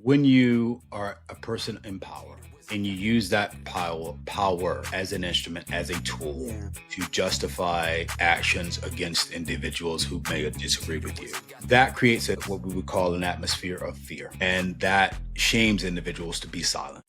When you are a person in power and you use that power as an instrument, as a tool to justify actions against individuals who may disagree with you, that creates what we would call an atmosphere of fear. And that shames individuals to be silent.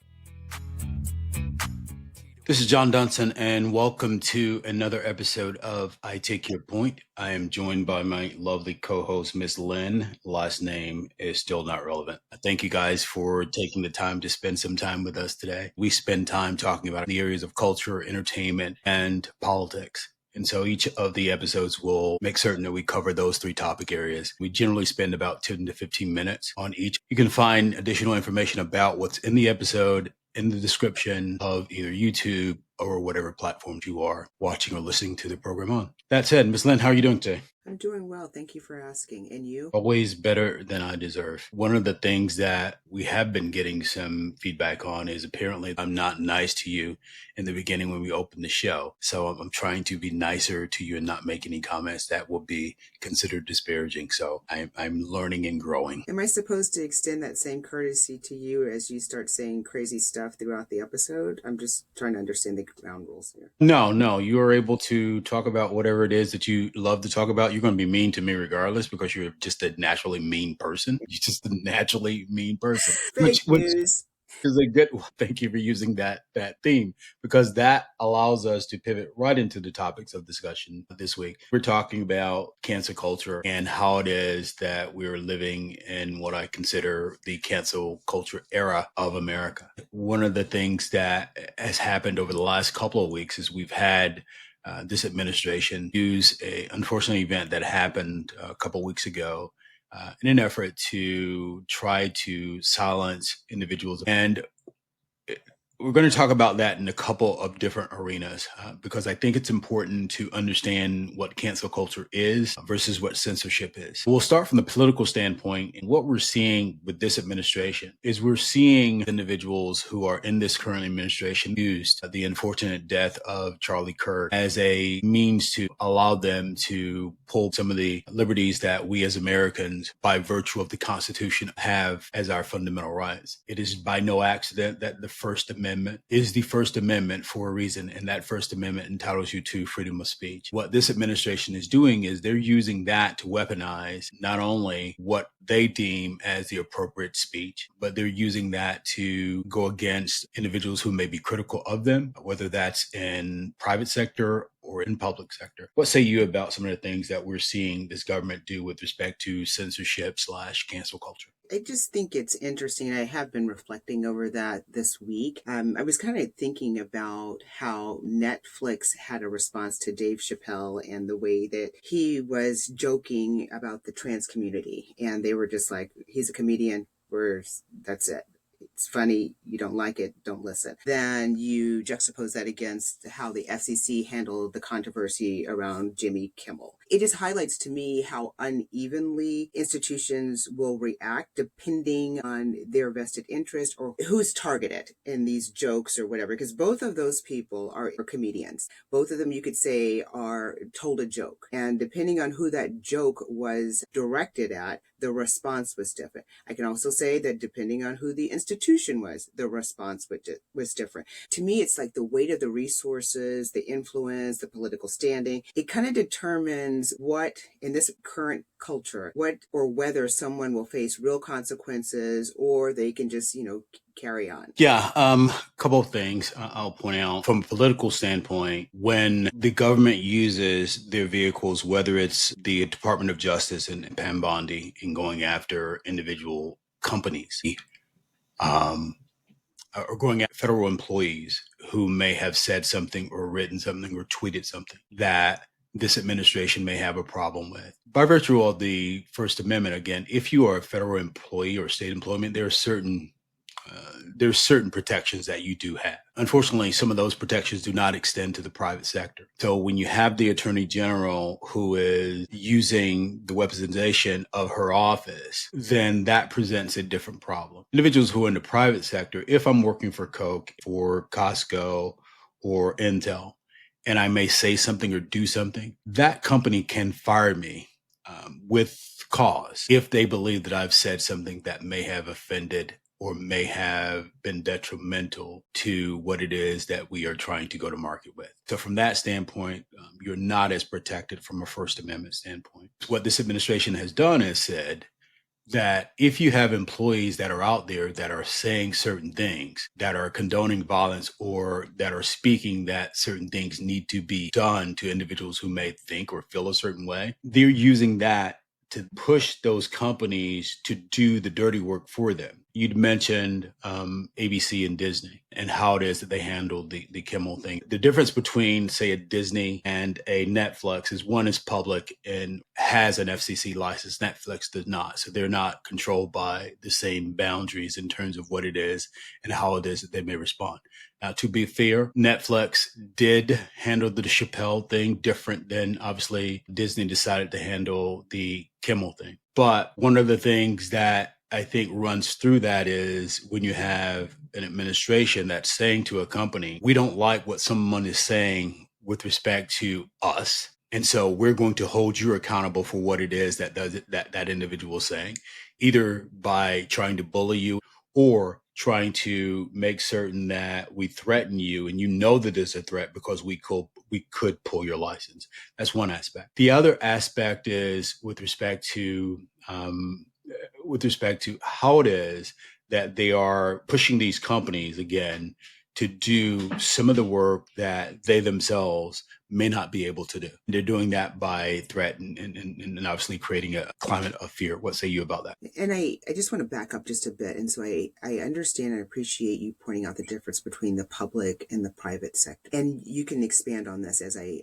This is John Dunson, and welcome to another episode of I Take Your Point. I am joined by my lovely co-host, Miss Lynn. Last name is still not relevant. Thank you guys for taking the time to spend some time with us today. We spend time talking about the areas of culture, entertainment, and politics. And so each of the episodes will make certain that we cover those three topic areas. We generally spend about 10 to 15 minutes on each. You can find additional information about what's in the episode in the description of either YouTube or whatever platforms you are watching or listening to the program on. That said, Ms. Lynn, how are you doing today? I'm doing well. Thank you for asking. And you? Always better than I deserve. One of the things that we have been getting some feedback on is apparently I'm not nice to you in the beginning when we open the show. So I'm trying to be nicer to you and not make any comments that will be considered disparaging. So I'm learning and growing. Am I supposed to extend that same courtesy to you as you start saying crazy stuff throughout the episode? I'm just trying to understand the ground rules here. No, you are able to talk about whatever it is that you love to talk about. You're going to be mean to me regardless because you're just a naturally mean person. You're just a naturally mean person. Fake news. Is a good one. Thank you for using that theme, because that allows us to pivot right into the topics of discussion this week. We're talking about cancel culture and how it is that we're living in what I consider the cancel culture era of America. One of the things that has happened over the last couple of weeks is we've had this administration use an unfortunate event that happened a couple of weeks ago in an effort to try to silence individuals. And we're going to talk about that in a couple of different arenas because I think it's important to understand what cancel culture is versus what censorship is. We'll start from the political standpoint. And what we're seeing with this administration is we're seeing individuals who are in this current administration use the unfortunate death of Charlie Kirk as a means to allow them to pull some of the liberties that we as Americans, by virtue of the Constitution, have as our fundamental rights. It is by no accident that the First Amendment is the First Amendment for a reason, and that First Amendment entitles you to freedom of speech. What this administration is doing is they're using that to weaponize not only what they deem as the appropriate speech, but they're using that to go against individuals who may be critical of them, whether that's in private sector or in public sector. What say you about some of the things that we're seeing this government do with respect to censorship / cancel culture? I just think it's interesting. I have been reflecting over that this week. I was kind of thinking about how Netflix had a response to Dave Chappelle and the way that he was joking about the trans community. And they were just like, he's a comedian, that's it. It's funny, you don't like it, don't listen. Then you juxtapose that against how the FCC handled the controversy around Jimmy Kimmel. It just highlights to me how unevenly institutions will react depending on their vested interest or who's targeted in these jokes or whatever. Because both of those people are comedians. Both of them, you could say, are told a joke. And depending on who that joke was directed at, the response was different. I can also say that depending on who the institution was, the response was different. To me, it's like the weight of the resources, the influence, the political standing. It kind of determines what, in this current culture, what or whether someone will face real consequences or they can just, carry on. Yeah, couple of things I'll point out from a political standpoint. When the government uses their vehicles, whether it's the Department of Justice and Pam Bondi in going after individual companies, or going at federal employees who may have said something or written something or tweeted something that this administration may have a problem with. By virtue of the First Amendment, again, if you are a federal employee or state employment, there's certain protections that you do have. Unfortunately, some of those protections do not extend to the private sector. So when you have the Attorney General who is using the weaponization of her office, then that presents a different problem. Individuals who are in the private sector, if I'm working for Coke, for Costco, or Intel, and I may say something or do something, that company can fire me with cause if they believe that I've said something that may have offended or may have been detrimental to what it is that we are trying to go to market with. So from that standpoint, you're not as protected from a First Amendment standpoint. What this administration has done is said that if you have employees that are out there that are saying certain things, that are condoning violence, or that are speaking that certain things need to be done to individuals who may think or feel a certain way, they're using that to push those companies to do the dirty work for them. You'd mentioned ABC and Disney and how it is that they handle the Kimmel thing. The difference between, say, a Disney and a Netflix is one is public and has an FCC license. Netflix does not. So they're not controlled by the same boundaries in terms of what it is and how it is that they may respond. Now, to be fair, Netflix did handle the Chappelle thing different than obviously Disney decided to handle the Kimmel thing. But one of the things that I think runs through that is when you have an administration that's saying to a company, we don't like what someone is saying with respect to us. And so we're going to hold you accountable for what it is that individual is saying, either by trying to bully you or trying to make certain that we threaten you and you know that it's a threat because we could pull your license. That's one aspect. The other aspect is with respect to how it is that they are pushing these companies again to do some of the work that they themselves may not be able to do. They're doing that by threat and obviously creating a climate of fear. What say you about that? And I just want to back up just a bit. And so I understand and appreciate you pointing out the difference between the public and the private sector. And you can expand on this as I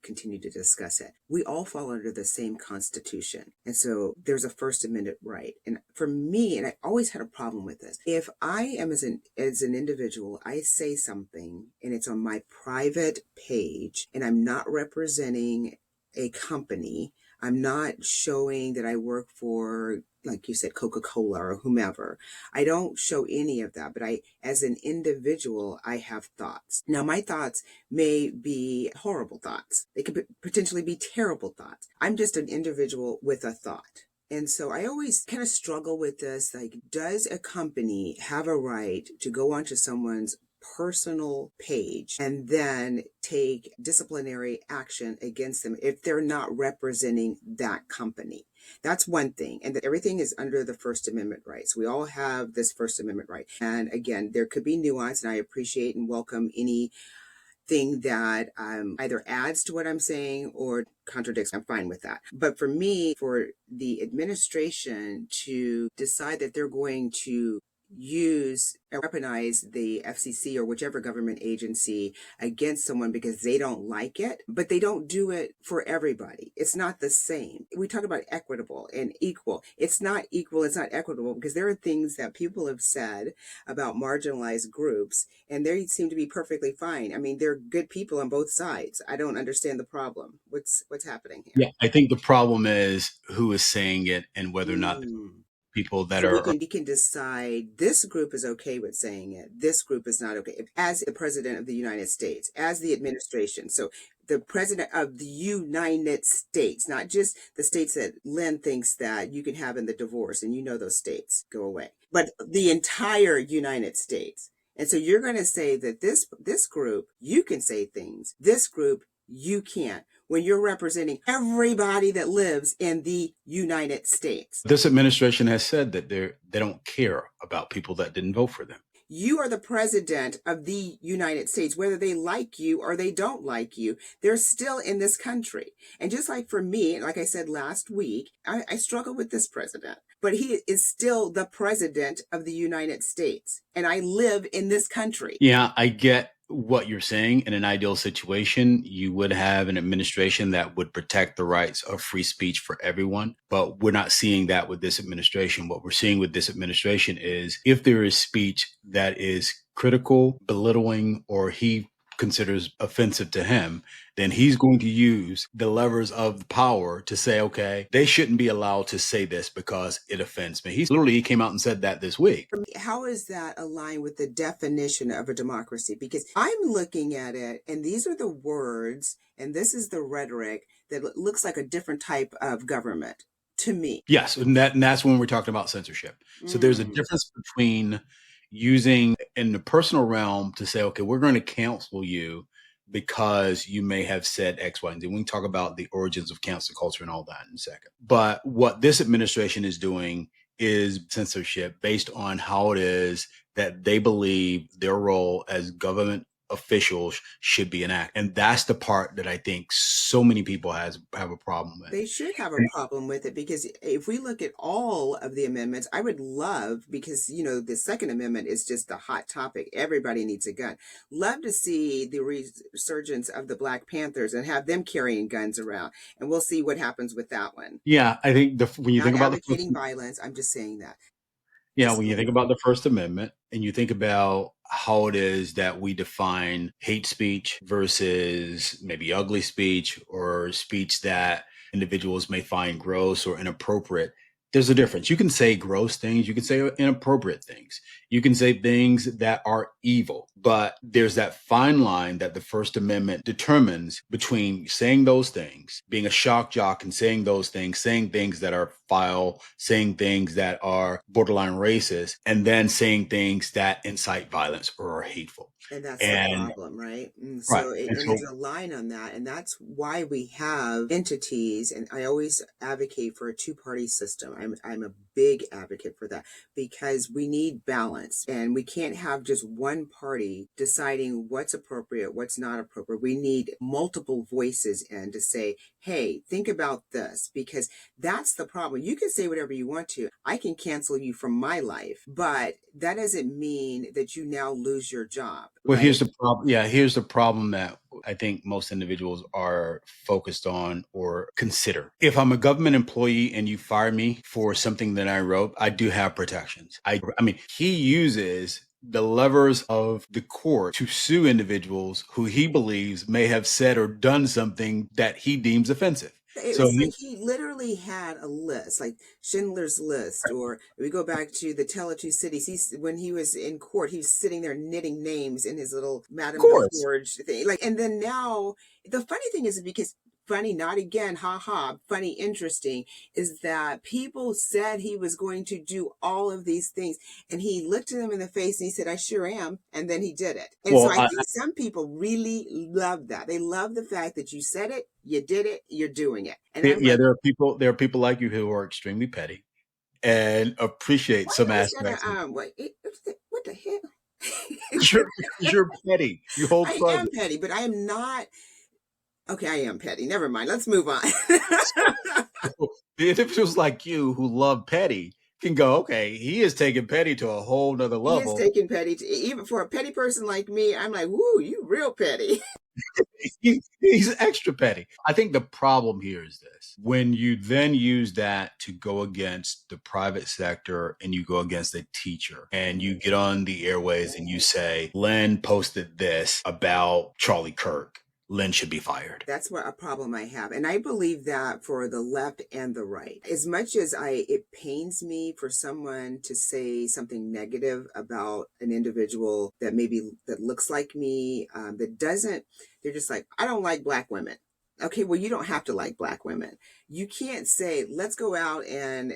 continue to discuss it. We all fall under the same Constitution. And so there's a First Amendment right. And for me, and I always had a problem with this, if I am as an individual, I say something and it's on my private page and I'm not representing a company, I'm not showing that I work for, like you said, Coca-Cola or whomever. I don't show any of that, but as an individual, I have thoughts. Now, my thoughts may be horrible thoughts. They could potentially be terrible thoughts. I'm just an individual with a thought. And so I always kind of struggle with this. Like, does a company have a right to go onto someone's personal page and then take disciplinary action against them if they're not representing that company? That's one thing. And that everything is under the First Amendment rights. We all have this First Amendment right. And again, there could be nuance, and I appreciate and welcome anything that either adds to what I'm saying or contradicts. I'm fine with that. But for me, for the administration to decide that they're going to use or weaponize the FCC or whichever government agency against someone because they don't like it, but they don't do it for everybody. It's not the same. We talk about equitable and equal. It's not equal. It's not equitable because there are things that people have said about marginalized groups and they seem to be perfectly fine. I mean, they're good people on both sides. I don't understand the problem. What's happening here? Yeah, I think the problem is who is saying it and whether or not people that So we are can decide this group is okay with saying it. This group is not okay. As the president of the United States, as the administration. So the president of the United States, not just the states that Lynn thinks that you can have in the divorce, and you know those states go away, but the entire United States. And so you're going to say that this group, you can say things. This group, you can't, when you're representing everybody that lives in the United States. this administration has said that they don't care about people that didn't vote for them. You are the president of the United States. Whether they like you or they don't like you, they're still in this country. And just like for me, like I said last week, I struggle with this president, but he is still the president of the United States. And I live in this country. Yeah, I get what you're saying. In an ideal situation, you would have an administration that would protect the rights of free speech for everyone. But we're not seeing that with this administration. What we're seeing with this administration is if there is speech that is critical, belittling, or he considers offensive to him, then he's going to use the levers of power to say, okay, they shouldn't be allowed to say this because it offends me. He came out and said that this week. How is that aligned with the definition of a democracy? Because I'm looking at it and these are the words And this is the rhetoric that looks like a different type of government to me. Yes, and that's when we're talking about censorship. So there's a Mm. difference between using in the personal realm to say, okay, we're going to cancel you because you may have said X, Y, and Z. We can talk about the origins of cancel culture and all that in a second. But what this administration is doing is censorship based on how it is that they believe their role as government officials should be enacted. And that's the part that I think so many people have a problem with. They should have a problem with it because if we look at all of the amendments, I would love, because, the Second Amendment is just a hot topic. Everybody needs a gun. Love to see the resurgence of the Black Panthers and have them carrying guns around. And we'll see what happens with that one. Yeah, I think when you Not think about the first, advocating violence. I'm just saying that. yeah, Just when you think saying. about the First Amendment and you think about how it is that we define hate speech versus maybe ugly speech or speech that individuals may find gross or inappropriate, there's a difference. You can say gross things, you can say inappropriate things, you can say things that are evil, but there's that fine line that the First Amendment determines between saying those things, being a shock jock and saying those things, saying things that are vile, saying things that are borderline racist, and then saying things that incite violence or are hateful. And that's the And problem, right? And right. so, And and so there's a line on that. And that's why we have entities. And I always advocate for a two-party system. I'm a big advocate for that because we need balance and we can't have just one party deciding what's appropriate, what's not appropriate. We need multiple voices in to say, hey, think about this, because that's the problem. You can say whatever you want to. I can cancel you from my life, but that doesn't mean that you now lose your job, well, right? here's the problem. Yeah, here's the problem that I think most individuals are focused on or consider. If I'm a government employee and you fire me for something that I wrote, I do have protections. I mean, he uses the levers of the court to sue individuals who he believes may have said or done something that he deems offensive. So It's like he literally had a list, like Schindler's List, or we go back to the Tale of Two Cities. When he was in court, he was sitting there knitting names in his little of Madame course. Deforge thing. Like, and then now the funny thing is because funny, not again, ha ha, funny, interesting, is that people said he was going to do all of these things. And he looked at them in the face and he said, I sure am. And then he did it. And so Well, I I, think some people really love that. They love the fact that you said it, you did it, you're doing it. And I'm yeah, like, there are people like you who are extremely petty and appreciate why you some always gotta aspects of what the hell? you're, you're petty. You hold I grudges. am petty, but I am not. Okay, I am petty. Never mind. Let's move on. The individuals like you who love petty can go, okay, he is taking petty to a whole nother He is level. taking petty. Even for a petty person like me, I'm like, woo, you real petty. He's extra petty. I think the problem here is this. When you then use that to go against the private sector and you go against a teacher and you get on the airways and you say, Len posted this about Charlie Kirk, Len should be fired. That's what a problem I have. And I believe that for the left and the right. As much as it pains me for someone to say something negative about an individual that maybe that looks like me, that doesn't, they're just like, I don't like Black women. Okay, well, you don't have to like Black women. You can't say, let's go out and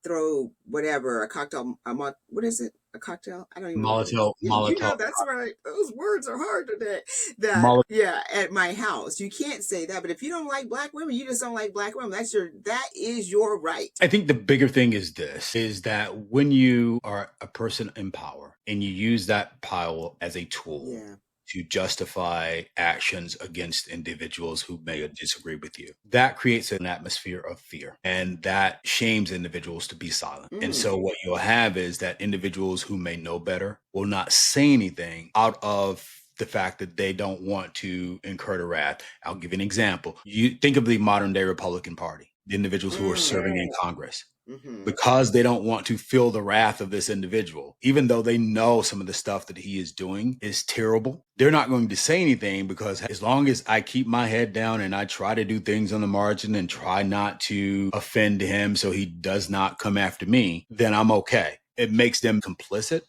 throw whatever, a cocktail, what is it? A cocktail? I don't even know what it is. Molotov, That's right. Those words are hard today. That, Molotov. yeah, at my house. You can't say that. But if you don't like Black women, you just don't like Black women. That is your right. I think the bigger thing is this, is that when you are a person in power and you use that power as a tool, Yeah. to justify actions against individuals who may disagree with you. That creates an atmosphere of fear and that shames individuals to be silent. And so what you'll have is that individuals who may know better will not say anything out of the fact that they don't want to incur the wrath. I'll give you an example. You think of the modern day Republican Party, the individuals who are serving in Congress. Mm-hmm. Because they don't want to feel the wrath of this individual, even though they know some of the stuff that he is doing is terrible, they're not going to say anything because as long as I keep my head down and I try to do things on the margin and try not to offend him so he does not come after me, then I'm okay. It makes them complicit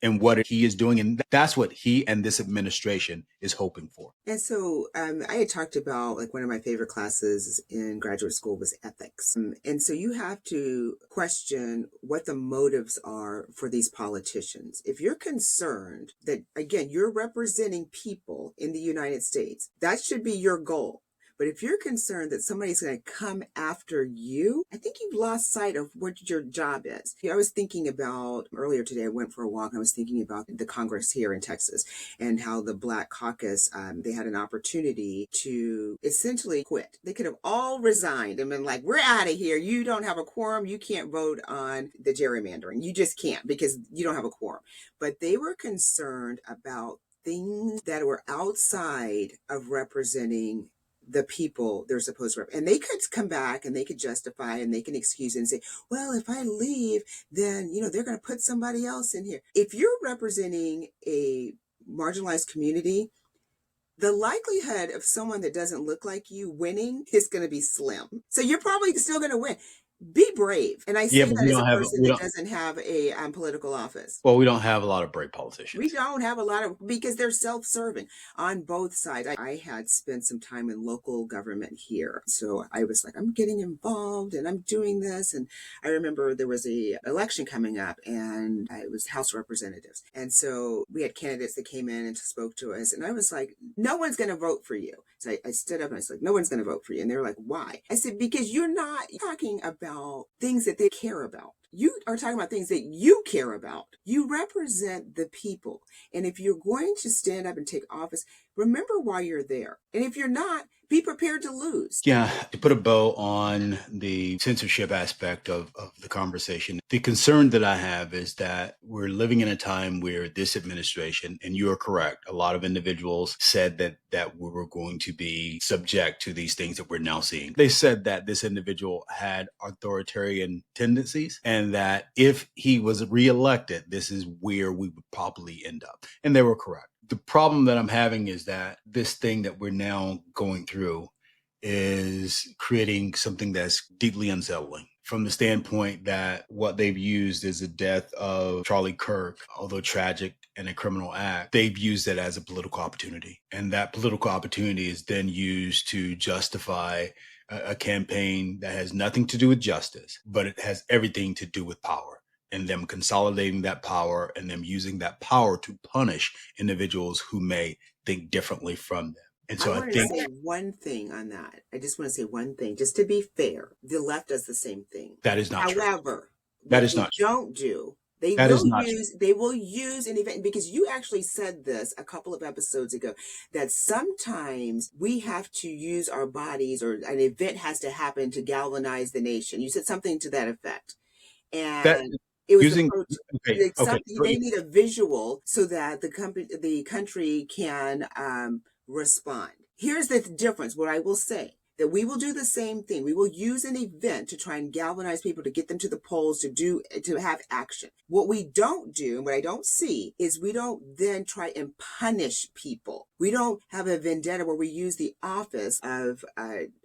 in what he is doing. And that's what he and this administration is hoping for. And so I had talked about like one of my favorite classes in graduate school was ethics. And so you have to question what the motives are for these politicians. If you're concerned that, again, you're representing people in the United States, that should be your goal. But if you're concerned that somebody's going to come after you, I think you've lost sight of what your job is. I was thinking about earlier today, I went for a walk. I was thinking about the Congress here in Texas and how the Black Caucus, they had an opportunity to essentially quit. They could have all resigned and been like, we're out of here. You don't have a quorum. You can't vote on the gerrymandering. You just can't because you don't have a quorum. But they were concerned about things that were outside of representing the people they're supposed to represent. And they could come back and they could justify and they can excuse it and say, well, if I leave, then, they're going to put somebody else in here. If you're representing a marginalized community, the likelihood of someone that doesn't look like you winning is going to be slim. So you're probably still going to win. Be brave. And I say But that as a person that doesn't have a political office. Well, we don't have a lot of brave politicians. We don't have a lot of, because they're self-serving on both sides. I had spent some time in local government here. So I was like, I'm getting involved and I'm doing this. And I remember there was a election coming up and it was House Representatives. And so we had candidates that came in and spoke to us. And I was like, no one's going to vote for you. So I stood up and I was like, no one's going to vote for you. And they were like, why? I said, because you're not talking about things that they care about. You are talking about things that you care about. You represent the people. And if you're going to stand up and take office, remember why you're there. And if you're not, be prepared to lose. Yeah, to put a bow on the censorship aspect of the conversation, the concern that I have is that we're living in a time where this administration, and you are correct, a lot of individuals said that we were going to be subject to these things that we're now seeing. They said that this individual had authoritarian tendencies and that if he was reelected, this is where we would probably end up. And they were correct. The problem that I'm having is that this thing that we're now going through is creating something that's deeply unsettling from the standpoint that what they've used is the death of Charlie Kirk, although tragic and a criminal act, they've used it as a political opportunity. And that political opportunity is then used to justify a campaign that has nothing to do with justice, but it has everything to do with power. And them consolidating that power and them using that power to punish individuals who may think differently from them. And so I want to say one thing on that. I just want to say one thing, just to be fair. The left does the same thing. That is not true. However, that is not true. Don't do. They will use an event, because you actually said this a couple of episodes ago, that sometimes we have to use our bodies or an event has to happen to galvanize the nation. You said something to that effect. And it was they need a visual so that the country can respond. Here's the difference. What I will say, that we will do the same thing. We will use an event to try and galvanize people, to get them to the polls, to have action. What we don't do, and what I don't see, is we don't then try and punish people. We don't have a vendetta where we use the office of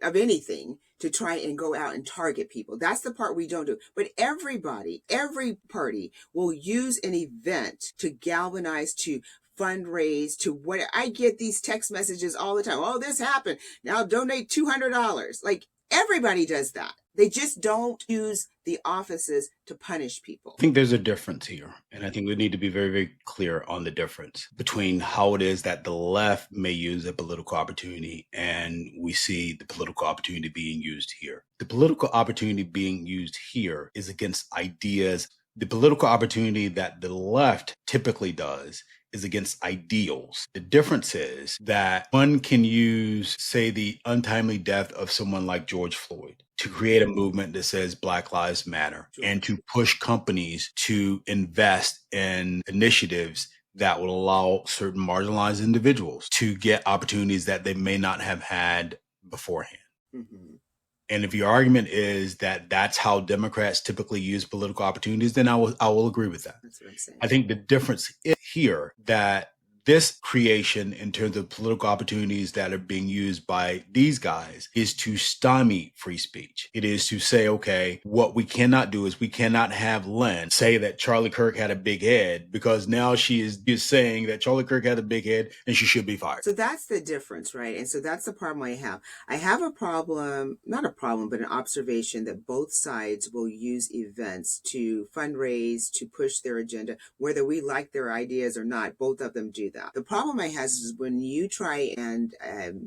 anything to try and go out and target people. That's the part we don't do. But every party will use an event to galvanize, to fundraise, to what. I get these text messages all the time. Oh, this happened. Now donate $200. Like, everybody does that. They just don't use the offices to punish people. I think there's a difference here. And I think we need to be very, very clear on the difference between how it is that the left may use a political opportunity and we see the political opportunity being used here. The political opportunity being used here is against ideas. The political opportunity that the left typically does is against ideals. The difference is that one can use, say, the untimely death of someone like George Floyd to create a movement that says Black Lives Matter and to push companies to invest in initiatives that will allow certain marginalized individuals to get opportunities that they may not have had beforehand. Mm-hmm. And if your argument is that that's how Democrats typically use political opportunities, then I will agree with that. That's what I'm saying. I think the difference is here that this creation in terms of political opportunities that are being used by these guys is to stymie free speech. It is to say, okay, what we cannot do is we cannot have Len say that Charlie Kirk had a big head, because now she is saying that Charlie Kirk had a big head and she should be fired. So that's the difference, right? And so that's the problem I have. I have a problem, not a problem, but an observation that both sides will use events to fundraise, to push their agenda, whether we like their ideas or not. Both of them do that. The problem I have is when you try and,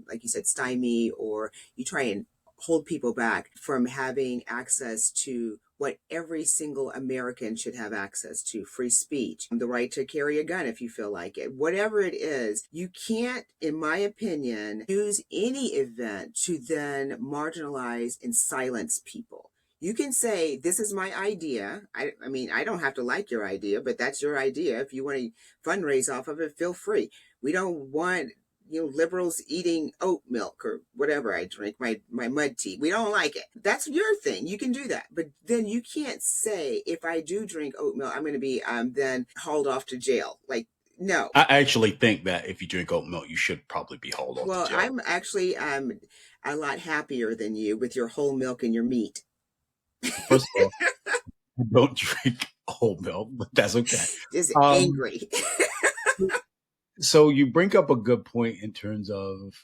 like you said, stymie, or you try and hold people back from having access to what every single American should have access to: free speech, the right to carry a gun if you feel like it, whatever it is. You can't, in my opinion, use any event to then marginalize and silence people. You can say, this is my idea. I mean, I don't have to like your idea, but that's your idea. If you want to fundraise off of it, feel free. We don't want liberals eating oat milk or whatever I drink, my mud tea. We don't like it. That's your thing. You can do that. But then you can't say, if I do drink oat milk, I'm going to be then hauled off to jail. Like, no. I actually think that if you drink oat milk, you should probably be hauled off Well, to jail. I'm actually a lot happier than you with your whole milk and your meat. First of all, I don't drink whole milk, but that's okay. Just angry. So you bring up a good point in terms of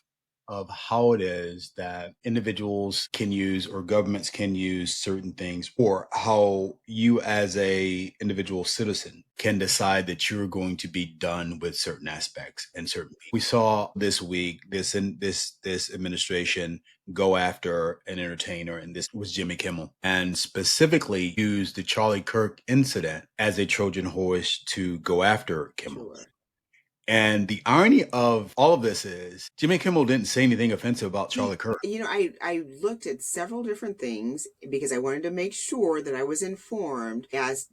how it is that individuals can use or governments can use certain things, or how you as a individual citizen can decide that you're going to be done with certain aspects and certain people. We saw this week this administration go after an entertainer, and this was Jimmy Kimmel, and specifically use the Charlie Kirk incident as a Trojan horse to go after Kimmel. Sure. And the irony of all of this is Jimmy Kimmel didn't say anything offensive about Charlie Kirk. I looked at several different things because I wanted to make sure that I was informed, as,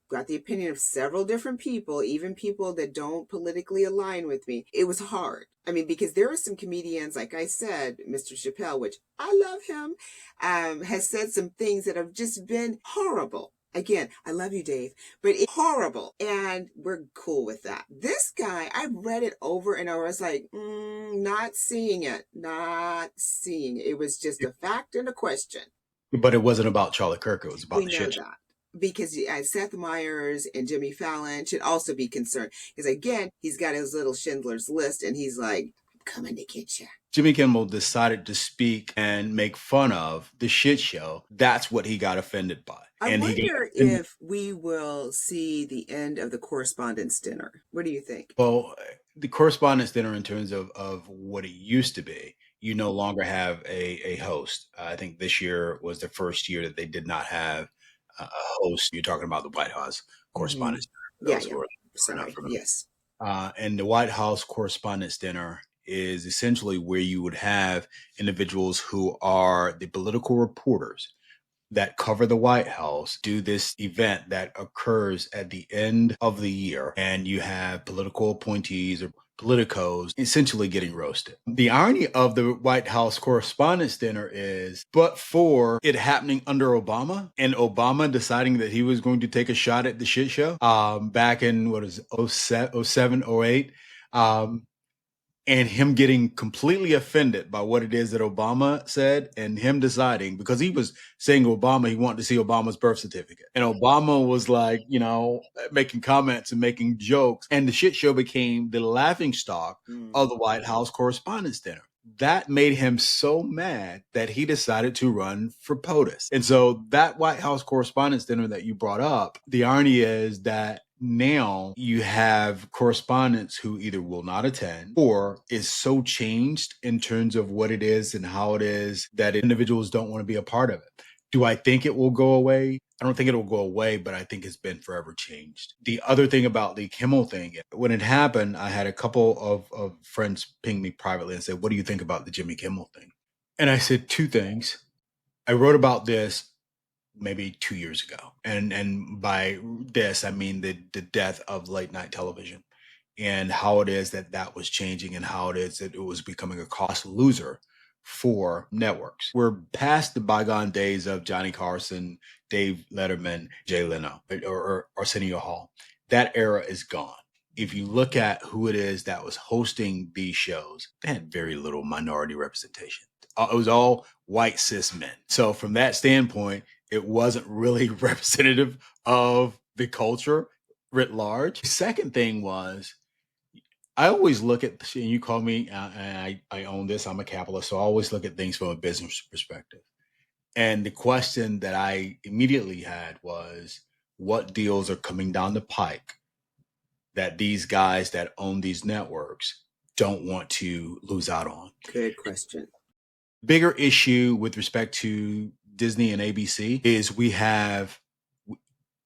got the opinion of several different people, even people that don't politically align with me. It was hard. I mean, because there are some comedians, like I said, Mr. Chappelle, which I love him, has said some things that have just been horrible. Again, I love you, Dave, but it's horrible, and we're cool with that. This guy, I read it over and over. I was like, not seeing it. It was just a fact and a question. But it wasn't about Charlie Kirk. It was about the shit. We know that. Because Seth Meyers and Jimmy Fallon should also be concerned. Because again, he's got his little Schindler's List, and he's like, I'm coming to get you. Jimmy Kimmel decided to speak and make fun of the shit show. That's what he got offended by. I wonder if we will see the end of the Correspondents' Dinner. What do you think? Well, the Correspondents' Dinner, in terms of what it used to be, you no longer have a host. I think this year was the first year that they did not have a host. You're talking about the White House Correspondents' Dinner. Yeah. Sorry. Yes. And the White House Correspondents' Dinner is essentially where you would have individuals who are the political reporters that cover the White House do this event that occurs at the end of the year. And you have political appointees or politicos essentially getting roasted. The irony of the White House Correspondents' Dinner is, but for it happening under Obama, and Obama deciding that he was going to take a shot at the shit show back in, 07, 08, and him getting completely offended by what it is that Obama said, and him deciding, because he was saying to Obama, he wanted to see Obama's birth certificate. And Obama was like, making comments and making jokes. And the shit show became the laughingstock of the White House Correspondents' Dinner. That made him so mad that he decided to run for POTUS. And so that White House Correspondents' Dinner that you brought up, the irony is that now you have correspondents who either will not attend or is so changed in terms of what it is and how it is that individuals don't want to be a part of it. Do I think it will go away? I don't think it will go away, but I think it's been forever changed. The other thing about the Kimmel thing, when it happened, I had a couple of friends ping me privately and said, what do you think about the Jimmy Kimmel thing? And I said two things. I wrote about this maybe 2 years ago. And by this, I mean the death of late night television and how it is that was changing and how it is that it was becoming a cost loser for networks. We're past the bygone days of Johnny Carson, Dave Letterman, Jay Leno, or Arsenio Hall. That era is gone. if you look at who it is that was hosting these shows, they had very little minority representation. It was all white cis men. So from that standpoint, it wasn't really representative of the culture writ large. The second thing was, I always look at, and you call me, and I own this, I'm a capitalist, so I always look at things from a business perspective. And the question that I immediately had was, what deals are coming down the pike that these guys that own these networks don't want to lose out on? Good question. Bigger issue with respect to Disney and ABC is we have, if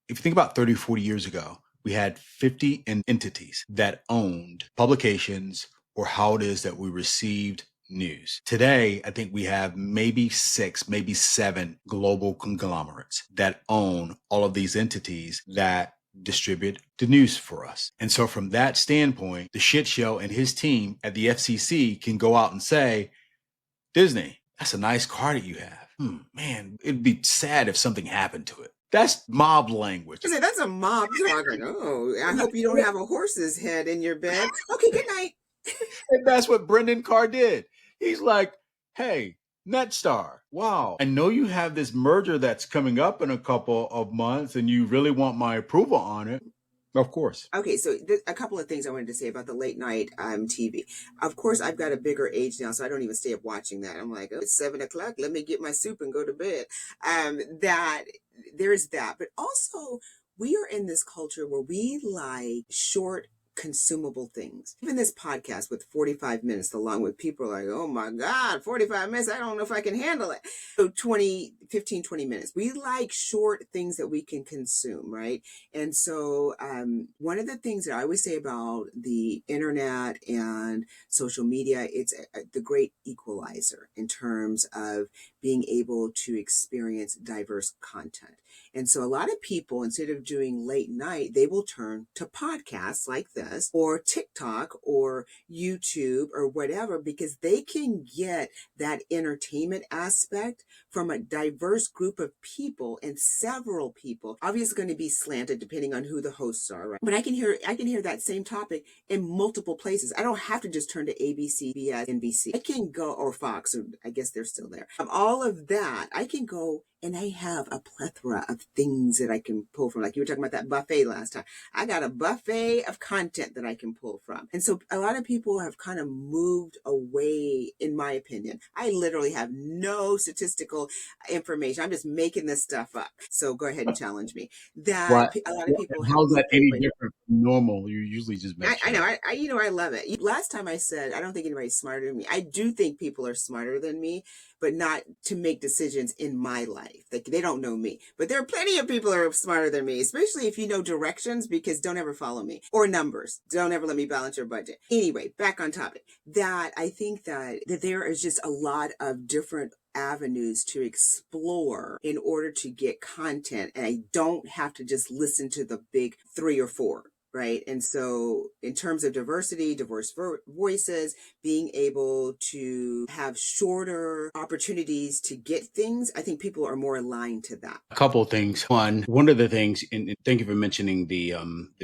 you think about 30, 40 years ago, we had 50 entities that owned publications or how it is that we received news. Today, I think we have maybe 6, maybe 7 global conglomerates that own all of these entities that distribute the news for us. And so from that standpoint, the shit show and his team at the FCC can go out and say, Disney, that's a nice car that you have. Man, it'd be sad if something happened to it. That's mob language. I said, that's a mob talking. Oh, I hope you don't have a horse's head in your bed. Okay, good night. And that's what Brendan Carr did. He's like, hey, Netstar, wow, I know you have this merger that's coming up in a couple of months and you really want my approval on it. Of course. Okay, so a couple of things I wanted to say about the late night TV. Of course, I've got a bigger age now, so I don't even stay up watching that. I'm like, oh, it's 7:00. Let me get my soup and go to bed. That there's that, but also we are in this culture where we like short, consumable things. Even this podcast with 45 minutes along with people like, oh my God, 45 minutes. I don't know if I can handle it. So 15, 20 minutes. We like short things that we can consume, right? And so one of the things that I always say about the internet and social media, it's the great equalizer in terms of being able to experience diverse content. And so a lot of people, instead of doing late night, they will turn to podcasts like this or TikTok or YouTube or whatever, because they can get that entertainment aspect from a diverse group of people, and several people. Obviously going to be slanted depending on who the hosts are, right? But I can hear that same topic in multiple places. I don't have to just turn to ABC, CBS, NBC. I can go, or Fox, or I guess they're still there. All of that, I can go and I have a plethora of things that I can pull from. Like you were talking about that buffet last time. I got a buffet of content that I can pull from. And so a lot of people have kind of moved away, in my opinion. I literally have no statistical information. I'm just making this stuff up. So go ahead and challenge me. That a lot of people have. How's that any different from normal? You usually just mention. I know. I love it. Last time I said, I don't think anybody's smarter than me. I do think people are smarter than me, but not to make decisions in my life. Like, they don't know me, but there are plenty of people who are smarter than me, especially if you know directions, because don't ever follow me, or numbers. Don't ever let me balance your budget. Anyway, back on topic. That I think that there is just a lot of different avenues to explore in order to get content. And I don't have to just listen to the big 3 or 4. Right. And so in terms of diversity, diverse voices, being able to have shorter opportunities to get things, I think people are more aligned to that. A couple of things. One of the things, and thank you for mentioning the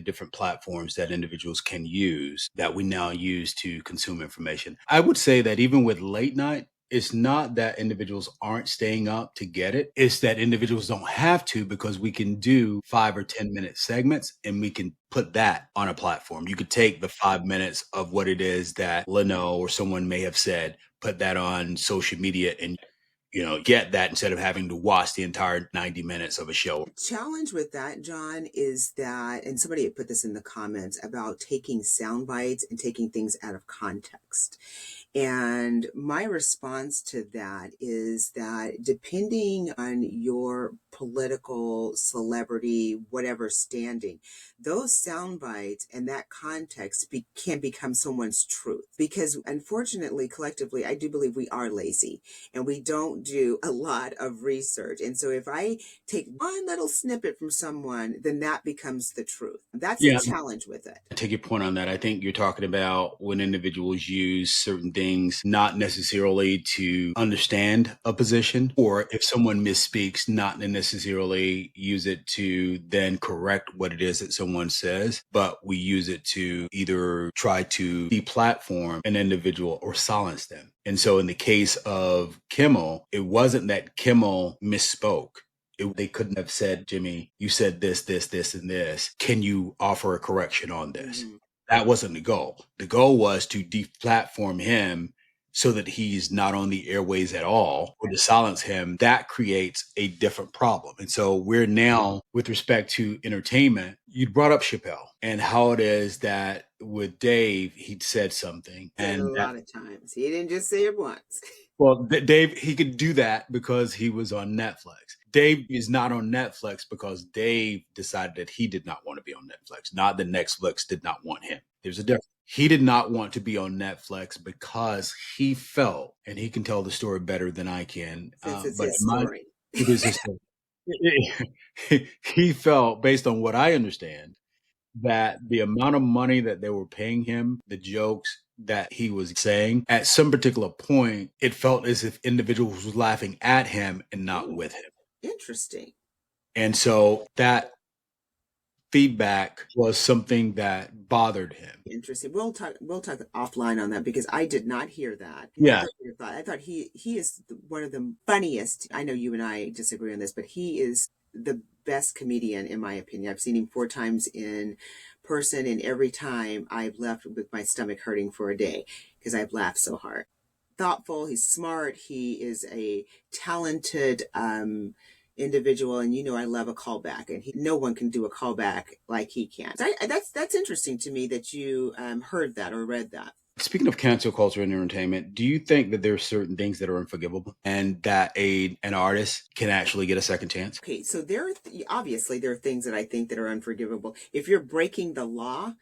different platforms that individuals can use that we now use to consume information. I would say that even with late night, it's not that individuals aren't staying up to get it. It's that individuals don't have to, because we can do 5 or 10 minute segments and we can put that on a platform. You could take the 5 minutes of what it is that Leno or someone may have said, put that on social media and get that instead of having to watch the entire 90 minutes of a show. The challenge with that, John, is that, and somebody had put this in the comments about taking sound bites and taking things out of context. And my response to that is that depending on your political celebrity, whatever standing, those sound bites and that context can become someone's truth. Because unfortunately, collectively, I do believe we are lazy and we don't do a lot of research. And so if I take one little snippet from someone, then that becomes the truth. That's a challenge with it. I take your point on that. I think you're talking about when individuals use certain things, not necessarily to understand a position, or if someone misspeaks, not necessarily necessarily use it to then correct what it is that someone says, but we use it to either try to deplatform an individual or silence them. And so in the case of Kimmel, it wasn't that Kimmel misspoke. They couldn't have said, Jimmy, you said this, this, this, and this. Can you offer a correction on this? Mm-hmm. That wasn't the goal. The goal was to deplatform him so that he's not on the airways at all, or to silence him. That creates a different problem. And so we're now, with respect to entertainment, you brought up Chappelle and how it is that with Dave, he'd said something. Said And a that, lot of times. He didn't just say it once. well, Dave, he could do that because he was on Netflix. Dave is not on Netflix because Dave decided that he did not want to be on Netflix, not that Netflix did not want him. There's a difference. He did not want to be on Netflix because he felt, and he can tell the story better than I can, Since it's but his story. it is his story. He felt, based on what I understand, that the amount of money that they were paying him, the jokes that he was saying, at some particular point, it felt as if individuals were laughing at him and not with him. Interesting. And so that feedback was something that bothered him. Interesting. We'll talk offline on that because I did not hear that. Yeah. I thought he is one of the funniest. I know you and I disagree on this, but he is the best comedian in my opinion. I've seen him 4 times in person, and every time I've left with my stomach hurting for a day because I've laughed so hard. Thoughtful, he's smart, he is a talented individual, and I love a callback, and no one can do a callback like he can. So that's interesting to me that you heard that or read that. Speaking of cancel culture and entertainment, do you think that there are certain things that are unforgivable and that an artist can actually get a second chance? Okay, so obviously there are things that I think that are unforgivable. If you're breaking the law,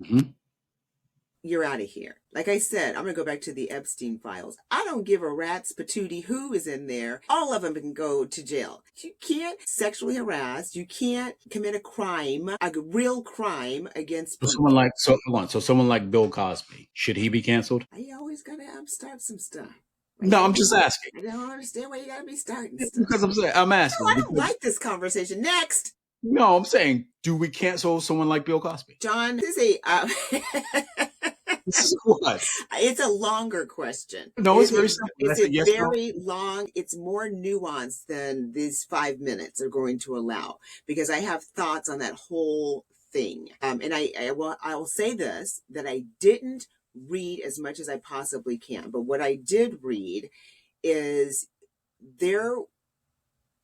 you're out of here. Like I said, I'm going to go back to the Epstein files. I don't give a rat's patootie who is in there. All of them can go to jail. You can't sexually harass. You can't commit a crime, a real crime against people. Someone like Bill Cosby, should he be canceled? You always got to start some stuff. No, I'm just asking. I don't understand why you got to be starting stuff. Because I'm asking. No, I don't like this conversation. Next. No, I'm saying, do we cancel someone like Bill Cosby? John, this is a... This is what? It's a longer question. No, it's very simple. It's very long. It's more nuanced than these 5 minutes are going to allow, because I have thoughts on that whole thing. And I will say this, that I didn't read as much as I possibly can. But what I did read is there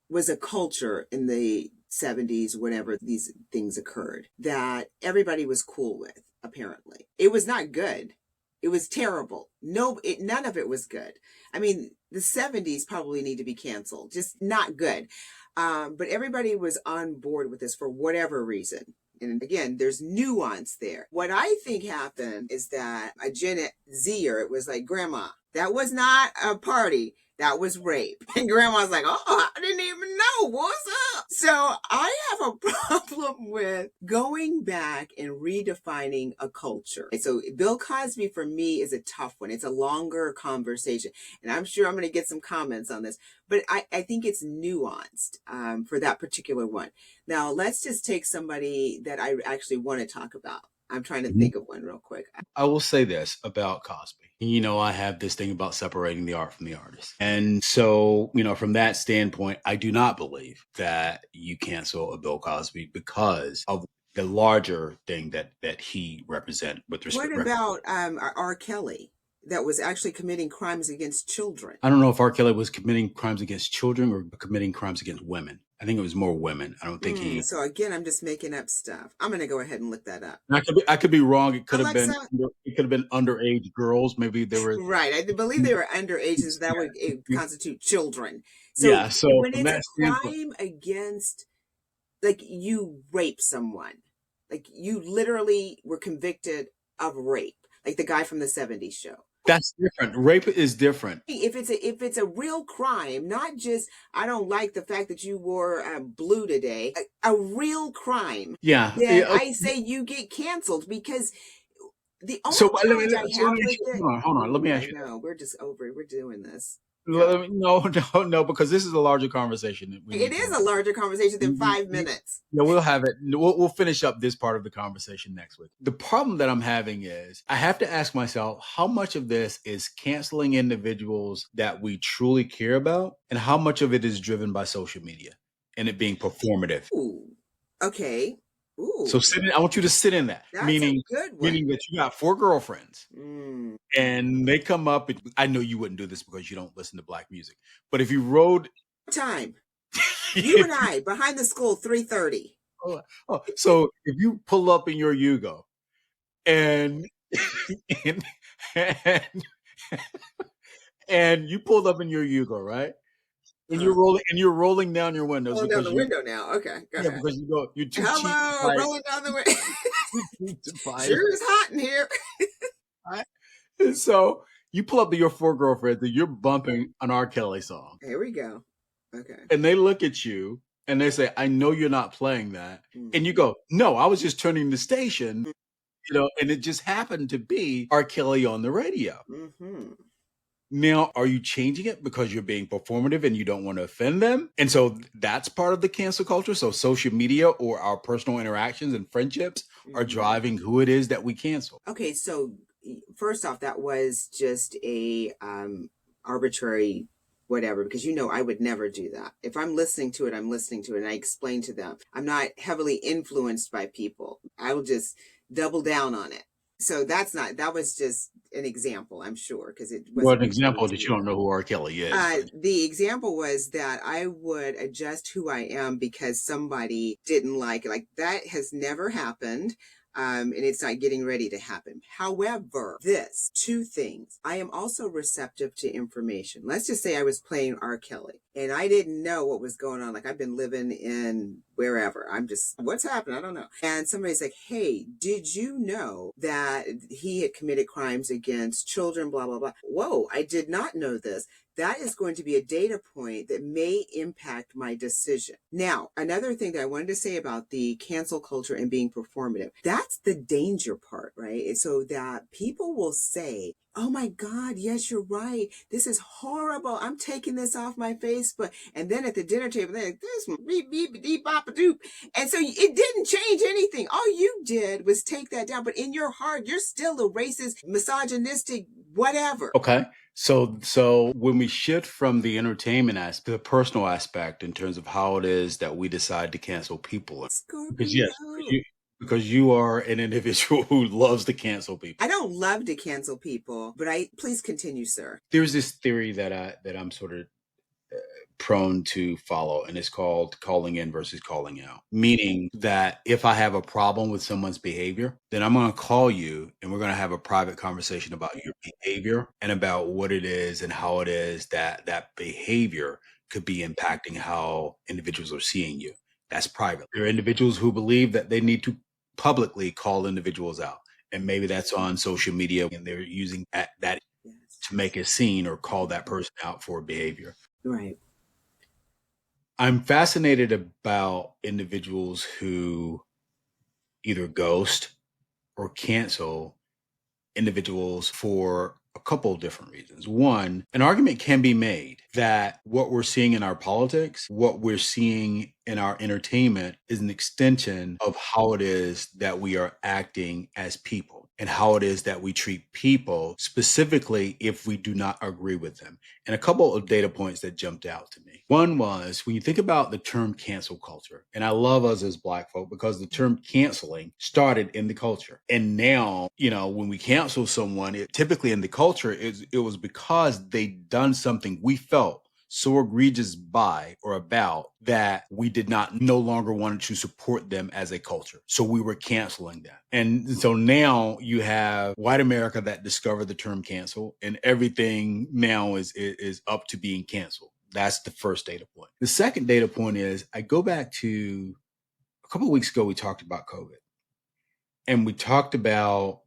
was a culture in the 70s, whenever these things occurred, that everybody was cool with. Apparently, it was not good. It was terrible. None of it was good. I mean, the 70s probably need to be canceled. Just not good. But everybody was on board with this for whatever reason. And again, there's nuance there. What I think happened is that a Gen Zer, it was like, Grandma, that was not a party. That was rape. And Grandma's like, oh, I didn't even know. What's up? So I have a problem with going back and redefining a culture. And so Bill Cosby for me is a tough one. It's a longer conversation. And I'm sure I'm going to get some comments on this. But I think it's nuanced for that particular one. Now, let's just take somebody that I actually want to talk about. I'm trying to think of one real quick. I will say this about Cosby. I have this thing about separating the art from the artist. And so, from that standpoint, I do not believe that you cancel a Bill Cosby because of the larger thing that he represents with respect. What about R. Kelly? That was actually committing crimes against children. I don't know if R. Kelly was committing crimes against children or committing crimes against women. I think it was more women. I don't think he. So again, I'm just making up stuff. I'm going to go ahead and look that up. I could be wrong. It could have Alexa? been underage girls. Maybe they were right. I believe they were underage. So that would constitute children. So, yeah. So when it's a crime against, like you rape someone, like you literally were convicted of rape, like the guy from the 70s show. That's different. Rape is different. If it's a real crime, not just I don't like the fact that you wore blue today, a real crime. Yeah. Then I say you get canceled, because the only hold on. Let me ask you. No, we're just over. We're doing this. Go. No, because this is a larger conversation that we It need to is have. a larger conversation than We- 5 minutes. Yeah, we'll have it. We'll finish up this part of the conversation next week. The problem that I'm having is I have to ask myself how much of this is canceling individuals that we truly care about, and how much of it is driven by social media and it being performative. Ooh. Okay. So Ooh. I want you to sit in that, That's a meaning good one. meaning that you got 4 girlfriends Mm. and they come up. And I know you wouldn't do this because you don't listen to black music, but if you rode, Time. You and if you, I behind the school 3:30. so if you pull up in your Yugo and and, and and you pulled up in your Yugo, right? And Uh, you're rolling down your windows rolling down because the window now. Okay, go ahead. you're too cheap to Hello, buy rolling down the window. too cheap to buy. Sure is hot in here. Right? And so you pull up to your 4 girlfriends and you're bumping an R. Kelly song. Here we go. Okay. And they look at you and they say, I know you're not playing that. Mm. And you go, no, I was just turning the station, and it just happened to be R. Kelly on the radio. Mm-hmm. Now, are you changing it because you're being performative and you don't want to offend them? And so that's part of the cancel culture. So social media or our personal interactions and friendships are driving who it is that we cancel. Okay, so first off, that was just a arbitrary whatever, because I would never do that. If I'm listening to it, I'm listening to it, and I explain to them. I'm not heavily influenced by people. I will just double down on it. So that was just an example, I'm sure, because it Well, wasn't an example to that you me. don't know who R. Kelly is. The example was that I would adjust who I am because somebody didn't like it. Like, that has never happened. And it's not getting ready to happen. However, two things. I am also receptive to information. Let's just say I was playing R. Kelly and I didn't know what was going on. Like, I've been living in wherever. I'm just, what's happening? I don't know. And somebody's like, hey, did you know that he had committed crimes against children, blah, blah, blah. Whoa, I did not know this. That is going to be a data point that may impact my decision. Now, another thing that I wanted to say about the cancel culture and being performative, that's the danger part, right? So that people will say, oh my God, yes, you're right. This is horrible. I'm taking this off my Facebook. And then at the dinner table, they're like, this beep, beep, beep, bop, doop. And so it didn't change anything. All you did was take that down. But in your heart, you're still a racist, misogynistic, whatever. Okay. So when we shift from the entertainment aspect to the personal aspect in terms of how it is that we decide to cancel people, because Scorpio. because you are an individual who loves to cancel people. I don't love to cancel people, but please continue, sir. There's this theory that I'm sort of prone to follow, and it's called calling in versus calling out. Meaning that if I have a problem with someone's behavior, then I'm going to call you and we're going to have a private conversation about your behavior and about what it is and how it is that that behavior could be impacting how individuals are seeing you. That's private. There are individuals who believe that they need to publicly call individuals out. And maybe that's on social media and they're using that Yes. to make a scene or call that person out for behavior. Right. I'm fascinated about individuals who either ghost or cancel individuals for a couple of different reasons. One, an argument can be made that what we're seeing in our politics, what we're seeing in our entertainment is an extension of how it is that we are acting as people and how it is that we treat people, specifically if we do not agree with them. And a couple of data points that jumped out to me. One was when you think about the term cancel culture, and I love us as Black folk because the term canceling started in the culture. And now, when we cancel someone, it typically in the culture, it was because they done something we felt so egregious by or about that we did not no longer wanted to support them as a culture. So we were canceling them. And so now you have white America that discovered the term cancel, and everything now is up to being canceled. That's the first data point. The second data point is I go back to a couple of weeks ago, we talked about COVID. And we talked about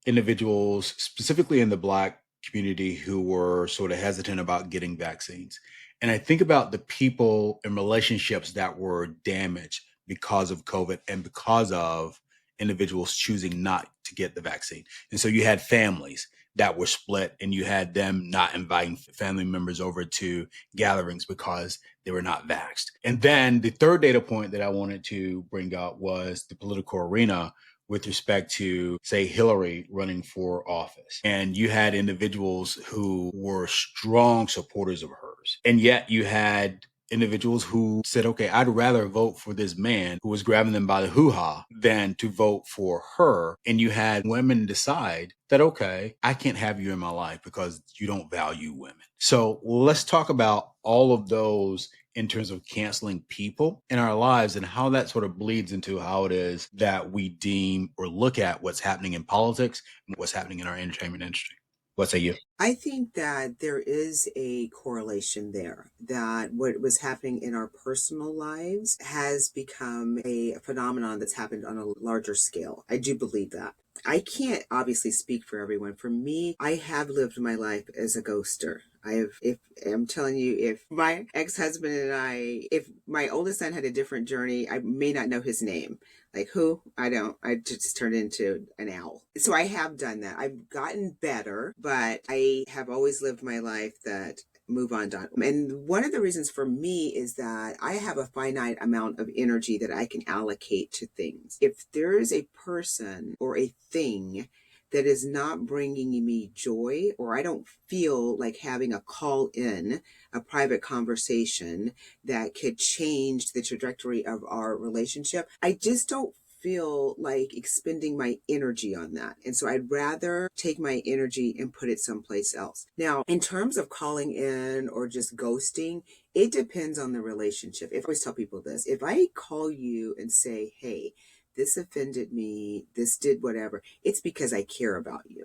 individuals, specifically in the Black community, who were sort of hesitant about getting vaccines. And I think about the people and relationships that were damaged because of COVID and because of individuals choosing not to get the vaccine. And so you had families that were split, and you had them not inviting family members over to gatherings because they were not vaxxed. And then the third data point that I wanted to bring up was the political arena with respect to, say, Hillary running for office. And you had individuals who were strong supporters of hers. And yet you had individuals who said, okay, I'd rather vote for this man who was grabbing them by the hoo-ha than to vote for her. And you had women decide that, okay, I can't have you in my life because you don't value women. So let's talk about all of those in terms of canceling people in our lives and how that sort of bleeds into how it is that we deem or look at what's happening in politics and what's happening in our entertainment industry. What say you? I think that there is a correlation there, that what was happening in our personal lives has become a phenomenon that's happened on a larger scale. I do believe that. I can't obviously speak for everyone. For me, I have lived my life as a ghoster. If I'm telling you, if my ex-husband and if my oldest son had a different journey, I may not know his name. Like who? I don't. I just turned into an owl. So I have done that. I've gotten better, but I have always lived my life that move on, done. And one of the reasons for me is that I have a finite amount of energy that I can allocate to things. If there is a person or a thing that is not bringing me joy, or I don't feel like having a call in, a private conversation that could change the trajectory of our relationship, I just don't feel like expending my energy on that. And so I'd rather take my energy and put it someplace else. Now, in terms of calling in or just ghosting, it depends on the relationship. I always tell people this: if I call you and say, hey, this offended me, this did whatever, it's because I care about you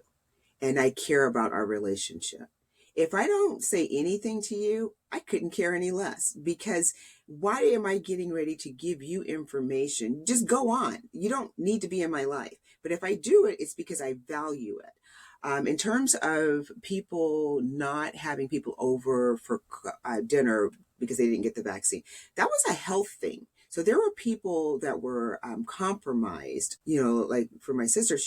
and I care about our relationship. If I don't say anything to you, I couldn't care any less, because why am I getting ready to give you information? Just go on. You don't need to be in my life. But if I do it, it's because I value it. In terms of people not having people over for dinner because they didn't get the vaccine, that was a health thing. So there were people that were compromised, like for my sister,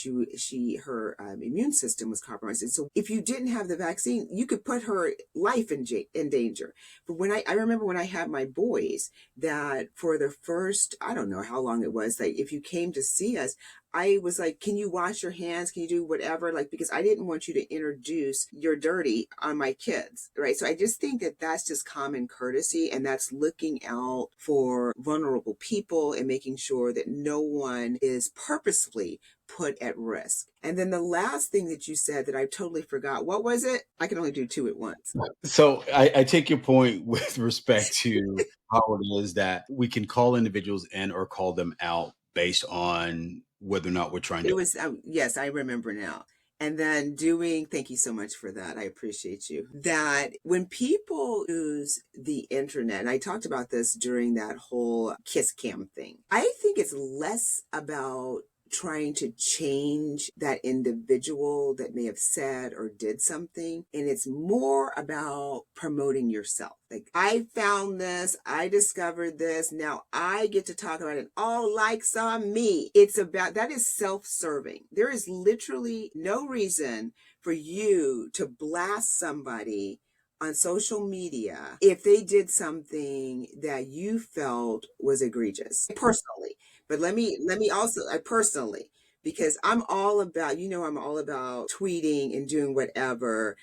her immune system was compromised. And so if you didn't have the vaccine, you could put her life in danger. But I remember when I had my boys, that for the first, I don't know how long it was, like if you came to see us, I was like, can you wash your hands? Can you do whatever? Like, because I didn't want you to introduce your dirty on my kids, right? So I just think that that's just common courtesy, and that's looking out for vulnerable people and making sure that no one is purposefully put at risk. And then the last thing that you said that I totally forgot, what was it? I can only do two at once. So I take your point with respect to how it is that we can call individuals in or call them out based on whether or not we're trying to. It was, yes, I remember now. And then thank you so much for that. I appreciate you. That when people use the internet, and I talked about this during that whole kiss cam thing, I think it's less about trying to change that individual that may have said or did something. And it's more about promoting yourself. Like, I found this, I discovered this, now I get to talk about it. All likes on me. That is self-serving. There is literally no reason for you to blast somebody on social media if they did something that you felt was egregious personally. But let me also, personally, because I'm all about, I'm all about tweeting and doing whatever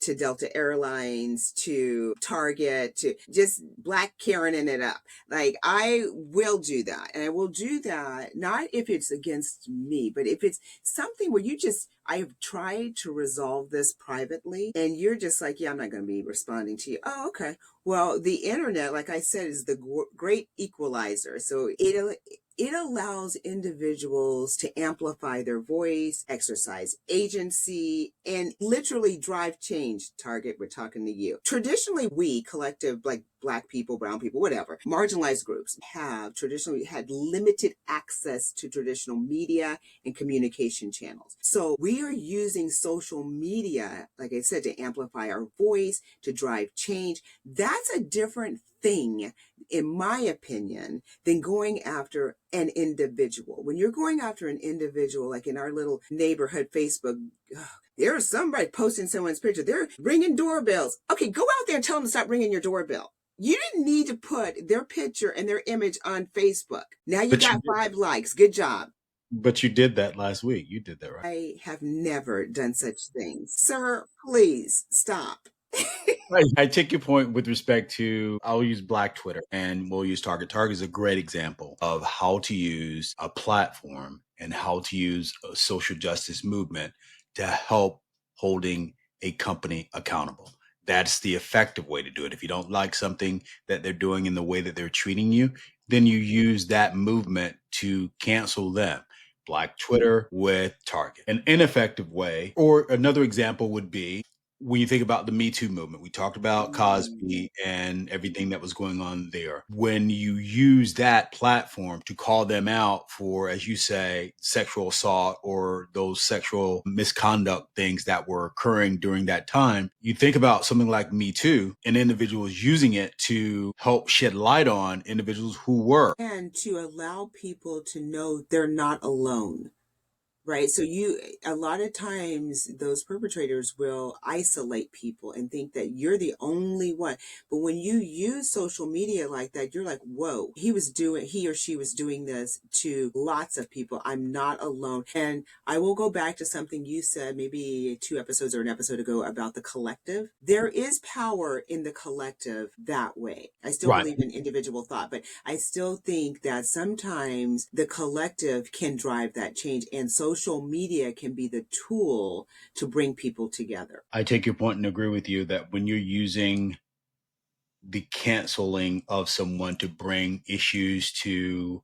to Delta Airlines, to Target, to just Black Karening it up. Like, I will do that. And I will do that, not if it's against me, but if it's something where I have tried to resolve this privately, and you're just like, yeah, I'm not going to be responding to you. Oh, okay. Well, the internet, like I said, is the great equalizer. So it allows individuals to amplify their voice, exercise agency, and literally drive change. Target, we're talking to you. Traditionally, we, collective, like Black people, brown people, whatever, marginalized groups, have traditionally had limited access to traditional media and communication channels. So we are using social media, like I said, to amplify our voice, to drive change. That's a different thing, in my opinion, than going after an individual. When you're going after an individual, like in our little neighborhood Facebook there's somebody posting someone's picture. They're ringing doorbells. Okay, go out there and tell them to stop ringing your doorbell. You didn't need to put their picture and their image on Facebook. Now you But you got 5 likes. Good job. but you did that last week. You did that, right? I have never done such things. Sir, please stop. Right. I take your point with respect to, I'll use Black Twitter and we'll use Target. Target is a great example of how to use a platform and how to use a social justice movement to help holding a company accountable. That's the effective way to do it. If you don't like something that they're doing in the way that they're treating you, then you use that movement to cancel them. Black Twitter with Target. An ineffective way, or another example would be when you think about the Me Too movement. We talked about Cosby and everything that was going on there. When you use that platform to call them out for, as you say, sexual assault or those sexual misconduct things that were occurring during that time, you think about something like Me Too and individuals using it to help shed light on individuals who were. And to allow people to know they're not alone. Right. So a lot of times those perpetrators will isolate people and think that you're the only one. But when you use social media like that, you're like, whoa, he or she was doing this to lots of people. I'm not alone. And I will go back to something you said maybe 2 episodes or an episode ago about the collective. There is power in the collective that way. I still Right. believe in individual thought, but I still think that sometimes the collective can drive that change, and social media can be the tool to bring people together. I take your point and agree with you that when you're using the canceling of someone to bring issues to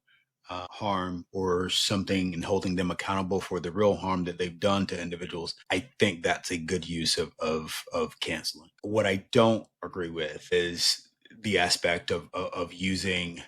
harm or something and holding them accountable for the real harm that they've done to individuals, I think that's a good use of canceling. What I don't agree with is the aspect of using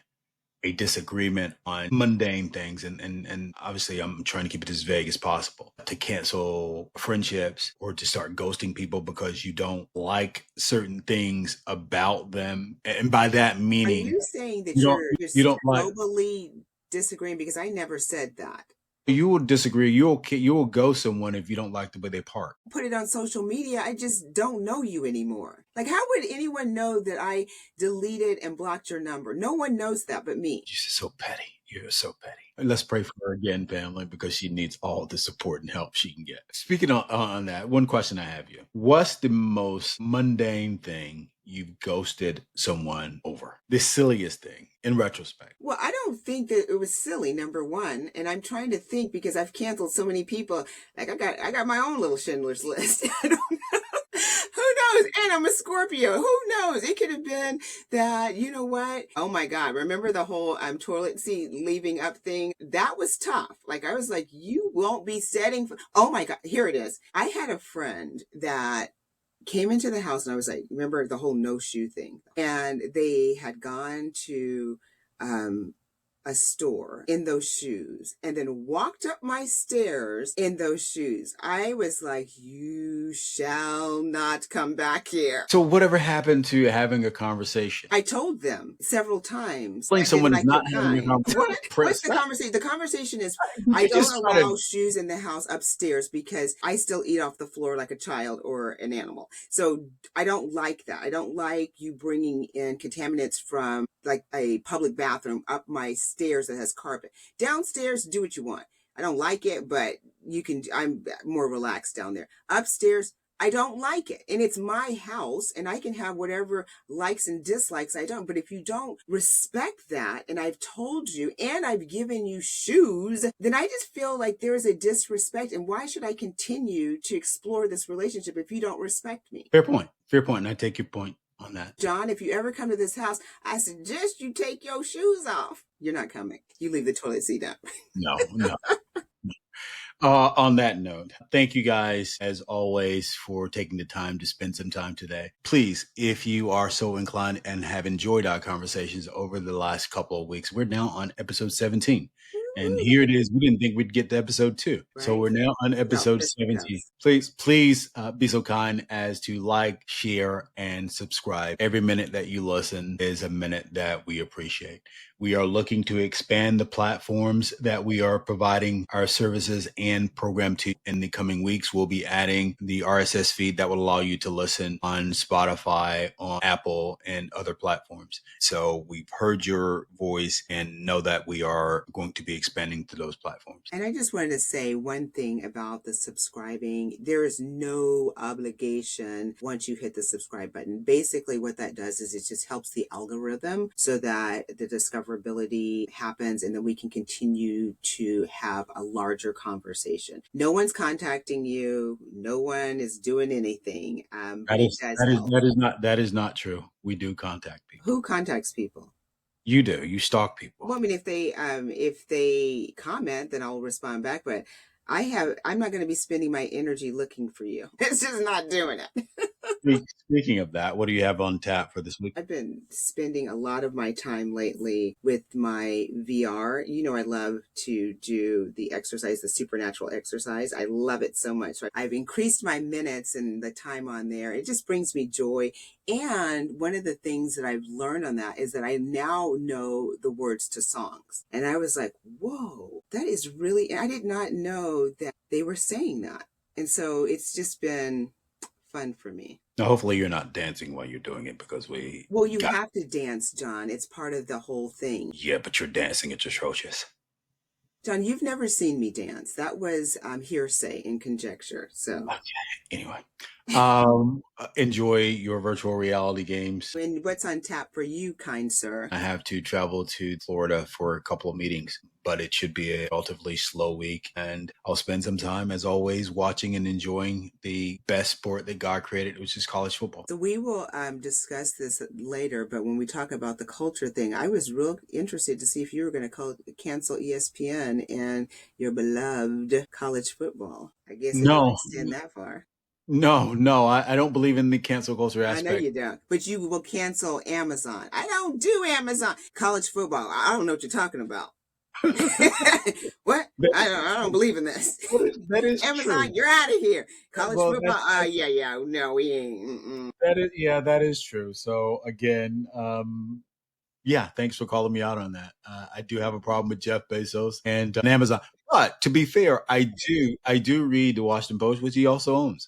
a disagreement on mundane things. And obviously I'm trying to keep it as vague as possible, to cancel friendships or to start ghosting people because you don't like certain things about them. And by that Are meaning, you saying that you don't like, globally disagreeing? Because I never said that. you will disagree. You will ghost someone if you don't like the way they park. Put it on social media. I just don't know you anymore. Like, how would anyone know that I deleted and blocked your number? No one knows that but me. You're just so petty. You're so petty. Let's pray for her again, family, because she needs all the support and help she can get. Speaking on that, one question I have you. What's the most mundane thing you've ghosted someone over? The silliest thing in retrospect. Well, I don't think that it was silly, number one. And I'm trying to think because I've canceled so many people. Like I got my own little Schindler's List. I don't know. Who knows? And I'm a Scorpio. Who knows? It could have been that, you know what? Oh my God. Remember the whole toilet seat leaving up thing? That was tough. Like, I was like, you won't be setting for, oh my God. Here it is. I had a friend that came into the house and I was like, remember the whole no shoe thing? And they had gone to a store in those shoes and then walked up my stairs in those shoes. I was like, you shall not come back here. So whatever happened to having a conversation? I told them several times. Explain someone is not having a conversation. What? What's the conversation? The conversation is I don't allow shoes in the house upstairs because I still eat off the floor like a child or an animal. So I don't like that. I don't like you bringing in contaminants from like a public bathroom up my stairs that has carpet. Downstairs, do what you want. I don't like it, but I'm more relaxed down there. Upstairs, I don't like it. And it's my house and I can have whatever likes and dislikes I don't. But if you don't respect that, and I've told you and I've given you shoes, then I just feel like there is a disrespect. And why should I continue to explore this relationship if you don't respect me? Fair point. Fair point. And I take your point on that. John, if you ever come to this house, I suggest you take your shoes off. You're not coming. You leave the toilet seat up. No. On that note, thank you guys, as always, for taking the time to spend some time today. Please, if you are so inclined and have enjoyed our conversations over the last couple of weeks, we're now on episode 17. And here it is. We didn't think we'd get to episode 2. So Right? we're now on No, episode Mr. 17. Ghost. Please be so kind as to like, share, and subscribe. Every minute that you listen is a minute that we appreciate. We are looking to expand the platforms that we are providing our services and program to in the coming weeks. We'll be adding the RSS feed that will allow you to listen on Spotify, on Apple, and other platforms. So we've heard your voice and know that we are going to be expanding to those platforms. And I just wanted to say one thing about the subscribing. There is no obligation once you hit the subscribe button. Basically, what that does is it just helps the algorithm so that the discoverability happens and then we can continue to have a larger conversation. No one's contacting you. No one is doing anything. But it does help. That is not true. We do contact people. Who contacts people? You do. You stalk people. Well, I mean, if they comment, then I'll respond back. But I'm not going to be spending my energy looking for you. It's just not doing it. Speaking of that, what do you have on tap for this week? I've been spending a lot of my time lately with my VR. You know, I love to do the exercise, the supernatural exercise. I love it so much. So I've increased my minutes and the time on there. It just brings me joy. And one of the things that I've learned on that is that I now know the words to songs. And I was like, whoa, that is really, I did not know that they were saying that. And so it's just been fun for me. Now, hopefully you're not dancing while you're doing it because Well, you have to dance, John. It's part of the whole thing. Yeah, but you're dancing. It's atrocious. John, you've never seen me dance. That was hearsay and conjecture. So anyway, enjoy your virtual reality games. And what's on tap for you, kind sir? I have to travel to Florida for a couple of meetings, but it should be a relatively slow week. And I'll spend some time, as always, watching and enjoying the best sport that God created, which is college football. So we will discuss this later, but when we talk about the culture thing, I was real interested to see if you were going to cancel ESPN and your beloved college football. I guess it doesn't extend that far. No, I don't believe in the cancel culture aspect. I know you don't, but you will cancel Amazon. I don't do Amazon. College football, I don't know what you're talking about. What? I don't believe in this. That is Amazon, true. You're out of here. College football, yeah, no, we ain't. That is true. So again, yeah, thanks for calling me out on that. I do have a problem with Jeff Bezos and Amazon, but to be fair, I do read the Washington Post, which he also owns.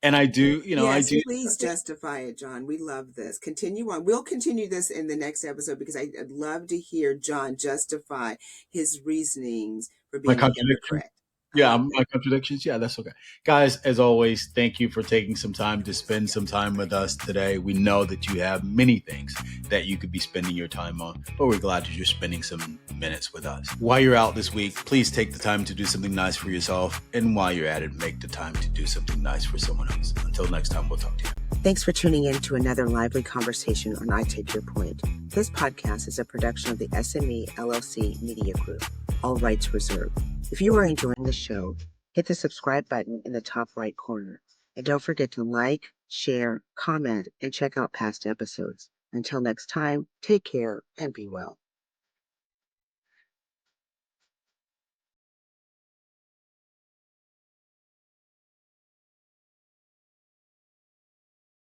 And I do, Please justify it, John. We love this. Continue on. We'll continue this in the next episode because I'd love to hear John justify his reasonings for being a hypocrite. Yeah, my contradictions. Yeah, that's okay. Guys, as always, thank you for taking some time to spend some time with us today. We know that you have many things that you could be spending your time on, but we're glad that you're spending some minutes with us. While you're out this week, please take the time to do something nice for yourself. And while you're at it, make the time to do something nice for someone else. Until next time, we'll talk to you. Thanks for tuning in to another lively conversation on I Take Your Point. This podcast is a production of the SME LLC Media Group. All rights reserved. If you are enjoying the show, hit the subscribe button in the top right corner. And don't forget to like, share, comment, and check out past episodes. Until next time, take care and be well.